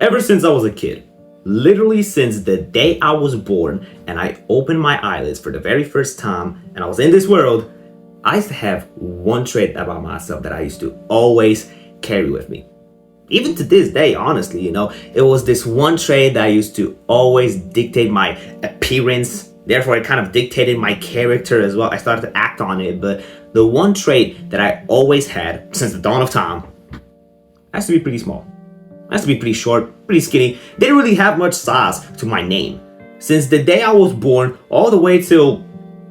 Ever since I was a kid, literally since the day I was born and I opened my eyelids for the very first time and I was in this world, I used to have one trait about myself that I used to always carry with me. Even to this day, honestly, it was this one trait that I used to always dictate my appearance. Therefore, it kind of dictated my character as well. I started to act on it, but the one trait that I always had since the dawn of time has to be pretty small. Has to be pretty short, pretty skinny. Didn't really have much size to my name. Since the day I was born all the way till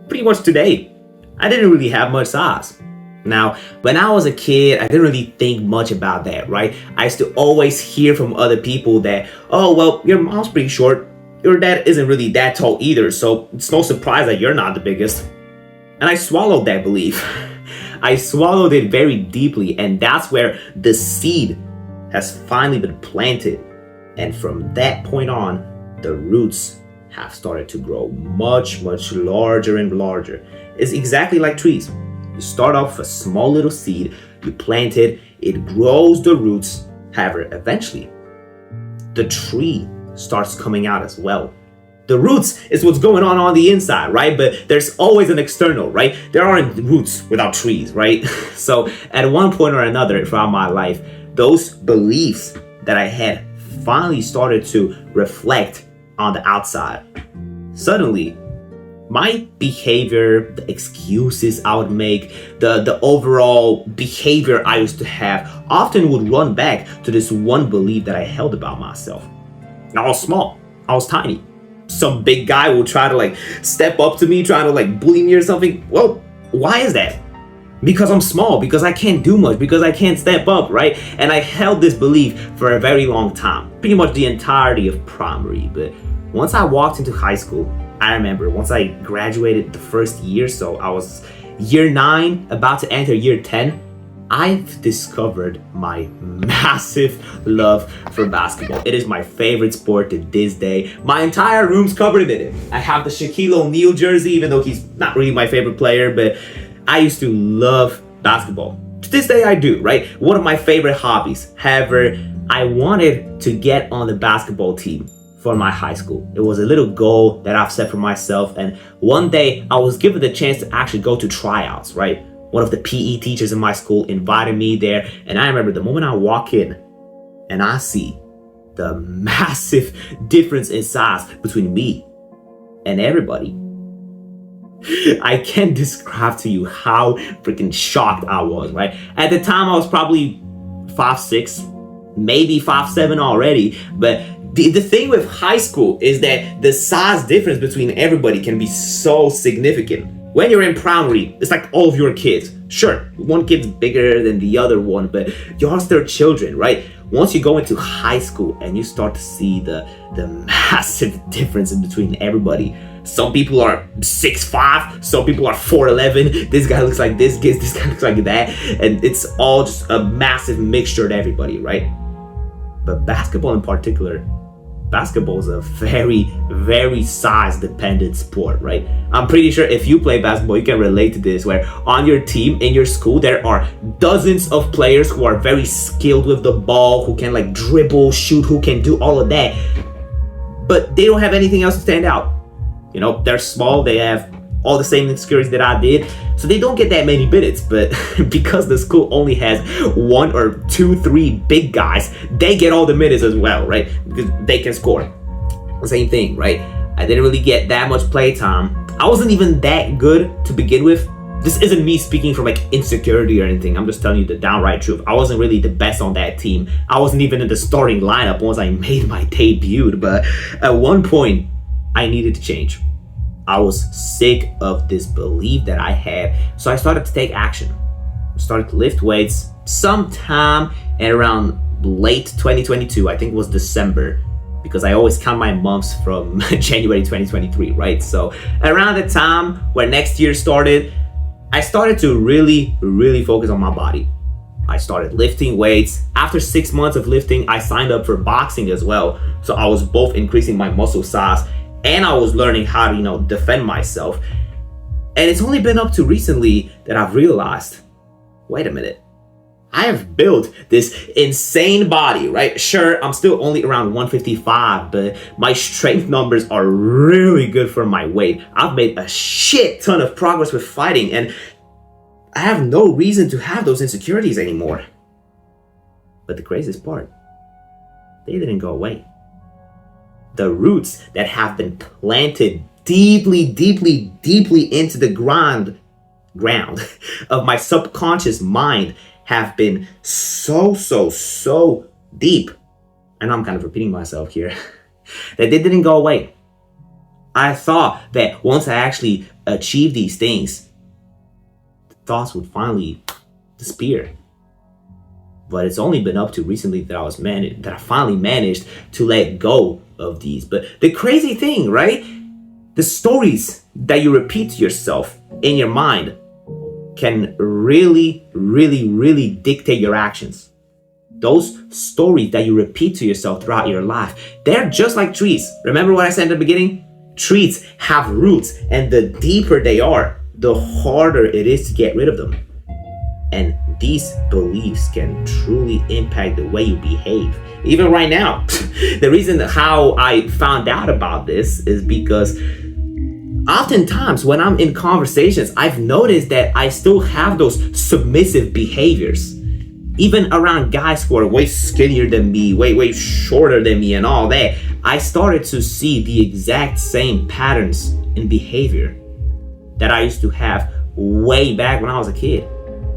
pretty much today, I didn't really have much size. Now, when I was a kid, I didn't really think much about that, right? I used to always hear from other people that, oh, well, your mom's pretty short. Your dad isn't really that tall either, so it's no surprise that you're not the biggest. And I swallowed that belief. I swallowed it very deeply, and that's where the seed has finally been planted. And from that point on, the roots have started to grow much, much larger and larger. It's exactly like trees. You start off with a small little seed, you plant it, it grows the roots. However, eventually, the tree starts coming out as well. The roots is what's going on the inside, right? But there's always an external, right? There aren't roots without trees, right? So at one point or another throughout my life, those beliefs that I had finally started to reflect on the outside. Suddenly, my behavior, the excuses I would make, the overall behavior I used to have often would run back to this one belief that I held about myself. Now, I was small. I was tiny. Some big guy will try to step up to me, trying to bully me or something. Well, why is that? Because I'm small, because I can't do much, because I can't step up, right? And I held this belief for a very long time, pretty much the entirety of primary. But once I walked into high school, I remember once I graduated the first year, so I was year 9, about to enter year 10, I've discovered my massive love for basketball. It is my favorite sport to this day. My entire room's covered in it. I have the Shaquille O'Neal jersey, even though he's not really my favorite player, but I used to love basketball. To this day I do, right? One of my favorite hobbies. However, I wanted to get on the basketball team for my high school. It was a little goal that I've set for myself, and one day I was given the chance to actually go to tryouts, right? One of the PE teachers in my school invited me there, and I remember the moment I walk in and I see the massive difference in size between me and everybody. I can't describe to you how freaking shocked I was, right? At the time, I was probably 5'6", maybe 5'7" already. But the thing with high school is that the size difference between everybody can be so significant. When you're in primary, it's like all of your kids. Sure, one kid's bigger than the other one, but you're still children, right? Once you go into high school and you start to see the massive difference in between everybody. Some people are 6'5", some people are 4'11". This guy looks like this guy looks like that. And it's all just a massive mixture to everybody, right? But basketball in particular, basketball is a very, very size-dependent sport, right? I'm pretty sure if you play basketball, you can relate to this, where on your team, in your school, there are dozens of players who are very skilled with the ball, who can dribble, shoot, who can do all of that. But they don't have anything else to stand out. They're small, they have all the same insecurities that I did, so they don't get that many minutes. But because the school only has 1 or 2, 3 big guys, they get all the minutes as well, right? Because they can score. Same thing, right? I didn't really get that much play time. I wasn't even that good to begin with. This isn't me speaking from insecurity or anything. I'm just telling you the downright truth. I wasn't really the best on that team. I wasn't even in the starting lineup once I made my debut. But at one point, I needed to change. I was sick of this belief that I had, so I started to take action. I started to lift weights sometime around late 2022, I think it was December, because I always count my months from January 2023, right? So around the time where next year started, I started to really, really focus on my body. I started lifting weights. After 6 months of lifting, I signed up for boxing as well. So I was both increasing my muscle size and I was learning how to, defend myself. And it's only been up to recently that I've realized, wait a minute, I have built this insane body, right? Sure, I'm still only around 155, but my strength numbers are really good for my weight. I've made a shit ton of progress with fighting, and I have no reason to have those insecurities anymore. But the craziest part, they didn't go away. The roots that have been planted deeply into the ground of my subconscious mind have been so deep, and I'm kind of repeating myself here, that they didn't go away. I thought that once I actually achieved these things, the thoughts would finally disappear. But it's only been up to recently that I finally managed to let go of these. But the crazy thing, right? The stories that you repeat to yourself in your mind can really dictate your actions. Those stories that you repeat to yourself throughout your life, they're just like trees. Remember what I said in the beginning? Trees have roots, and the deeper they are, the harder it is to get rid of them. And these beliefs can truly impact the way you behave. Even right now, the reason how I found out about this is because oftentimes when I'm in conversations, I've noticed that I still have those submissive behaviors. Even around guys who are way skinnier than me, way shorter than me and all that, I started to see the exact same patterns in behavior that I used to have way back when I was a kid.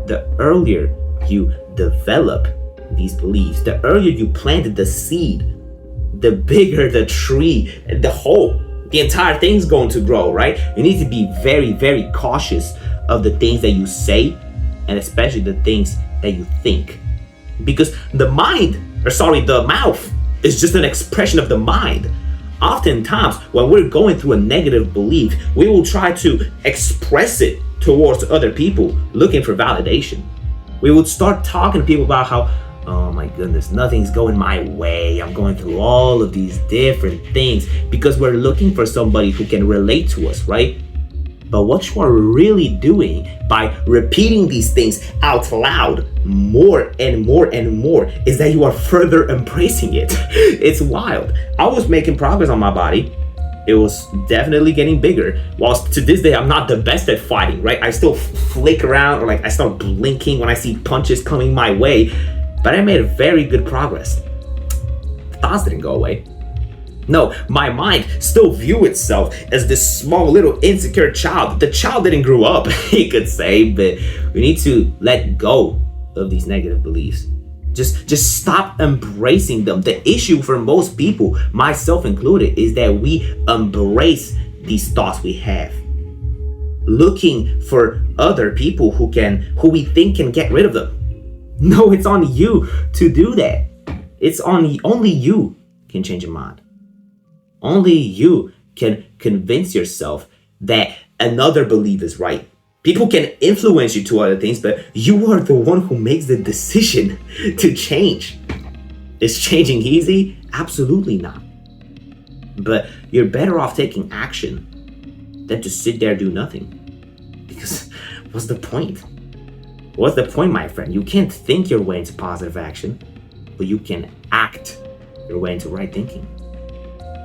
The earlier you develop these beliefs, the earlier you planted the seed, the bigger the tree, the entire thing's going to grow, right? You need to be very cautious of the things that you say, and especially the things that you think. Because the mouth is just an expression of the mind. Oftentimes, when we're going through a negative belief, we will try to express it towards other people, looking for validation. We would start talking to people about how, oh my goodness, nothing's going my way. I'm going through all of these different things, because we're looking for somebody who can relate to us, right? But what you are really doing by repeating these things out loud more and more is that you are further embracing it. It's wild. I was making progress on my body. It was definitely getting bigger. Whilst to this day, I'm not the best at fighting, right? I still flick around, or like I start blinking when I see punches coming my way. But I made very good progress. The thoughts didn't go away. No, my mind still view itself as this small little insecure child. The child didn't grow up, you could say, but we need to let go of these negative beliefs. Just stop embracing them. The issue for most people, myself included, is that we embrace these thoughts we have, looking for other people who we think can get rid of them. No, it's on you to do that. Only you can change your mind. Only you can convince yourself that another belief is right. People can influence you to other things, but you are the one who makes the decision to change. Is changing easy? Absolutely not. But you're better off taking action than to sit there and do nothing. Because what's the point? What's the point, my friend? You can't think your way into positive action, but you can act your way into right thinking.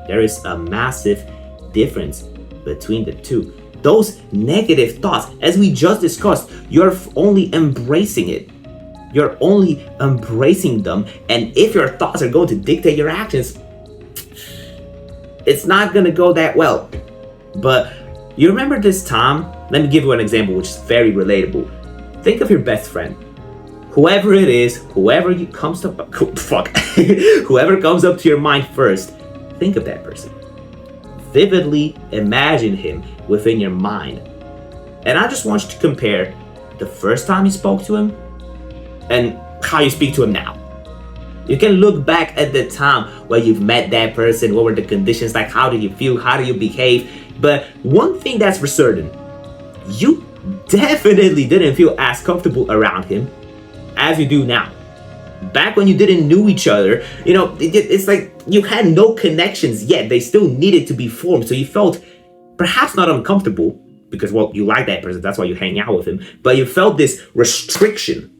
There is a massive difference between the two. Those negative thoughts, as we just discussed, you're only embracing it. You're only embracing them. And if your thoughts are going to dictate your actions, it's not going to go that well. But you remember this time? Let me give you an example which is very relatable. Think of your best friend. Whoever it is, whoever comes up to your mind first, think of that person. Vividly imagine him within your mind. And I just want you to compare the first time you spoke to him and how you speak to him now. You can look back at the time where you've met that person. What were the conditions like? How did you feel? How do you behave? But one thing that's for certain, you definitely didn't feel as comfortable around him as you do now. Back when you didn't know each other, it's like you had no connections yet. They still needed to be formed. So you felt perhaps not uncomfortable because, well, you like that person. That's why you hang out with him. But you felt this restriction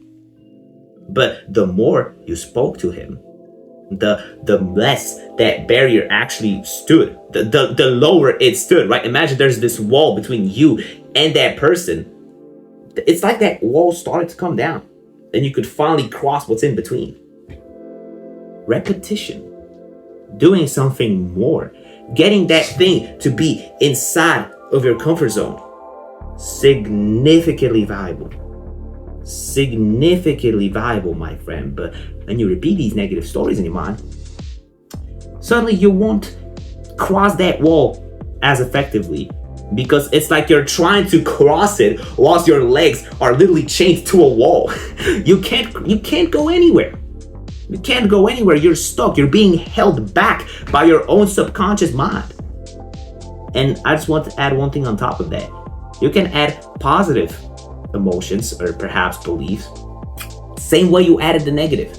But the more you spoke to him, the less that barrier actually stood, the lower it stood, right? Imagine there's this wall between you and that person. It's like that wall started to come down and you could finally cross what's in between. Repetition, doing something more, getting that thing to be inside of your comfort zone, significantly valuable, my friend. But when you repeat these negative stories in your mind, suddenly you won't cross that wall as effectively, because it's like you're trying to cross it whilst your legs are literally chained to a wall. You can't go anywhere. You can't go anywhere. You're stuck. You're being held back by your own subconscious mind. And I just want to add one thing on top of that. You can add positive emotions or perhaps beliefs, same way you added the negative.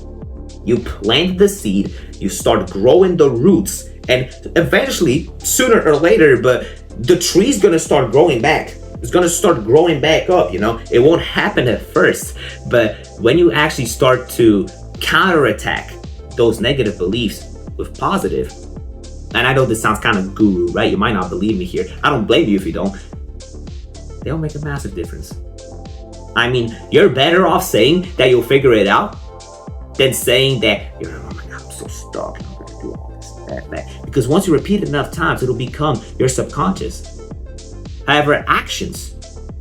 You plant the seed, you start growing the roots, and eventually, sooner or later, but the tree's gonna start growing back. It's gonna start growing back up, It won't happen at first, but when you actually start to counterattack those negative beliefs with positive, and I know this sounds kind of guru, right? You might not believe me here. I don't blame you if you don't. They'll make a massive difference. I mean, you're better off saying that you'll figure it out than saying that, oh my God, I'm so stuck and I'm gonna do all this, that. Because once you repeat it enough times, it'll become your subconscious. However, actions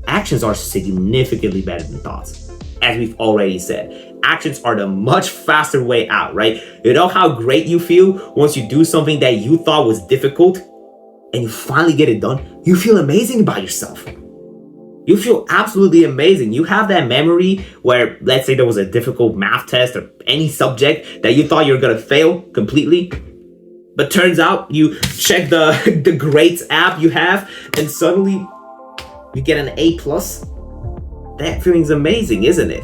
are significantly better than thoughts. As we've already said, actions are the much faster way out, right? You know how great you feel once you do something that you thought was difficult and you finally get it done? You feel amazing about yourself. You feel absolutely amazing. You have that memory where, let's say there was a difficult math test or any subject that you thought you were gonna fail completely, but turns out you check the grades app you have and suddenly you get an A+. That feeling's amazing, isn't it?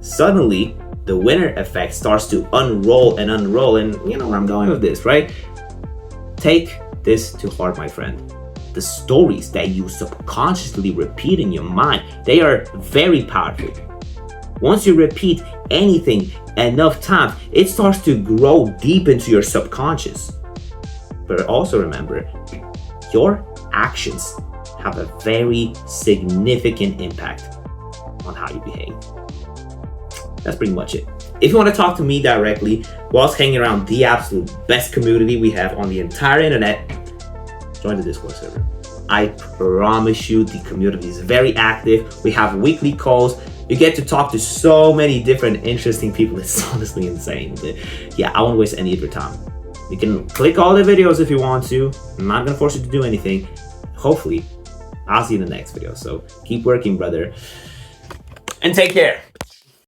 Suddenly, the winner effect starts to unroll, and you know where I'm going with this, right? Take this to heart, my friend. The stories that you subconsciously repeat in your mind, they are very powerful. Once you repeat anything enough times, it starts to grow deep into your subconscious. But also remember, your actions have a very significant impact on how you behave. That's pretty much it. If you want to talk to me directly whilst hanging around the absolute best community we have on the entire internet, join the Discord server. I promise you the community is very active. We have weekly calls. You get to talk to so many different interesting people. It's honestly insane. But yeah, I won't waste any of your time. You can click all the videos if you want to. I'm not gonna force you to do anything. Hopefully, I'll see you in the next video. So keep working, brother. And take care.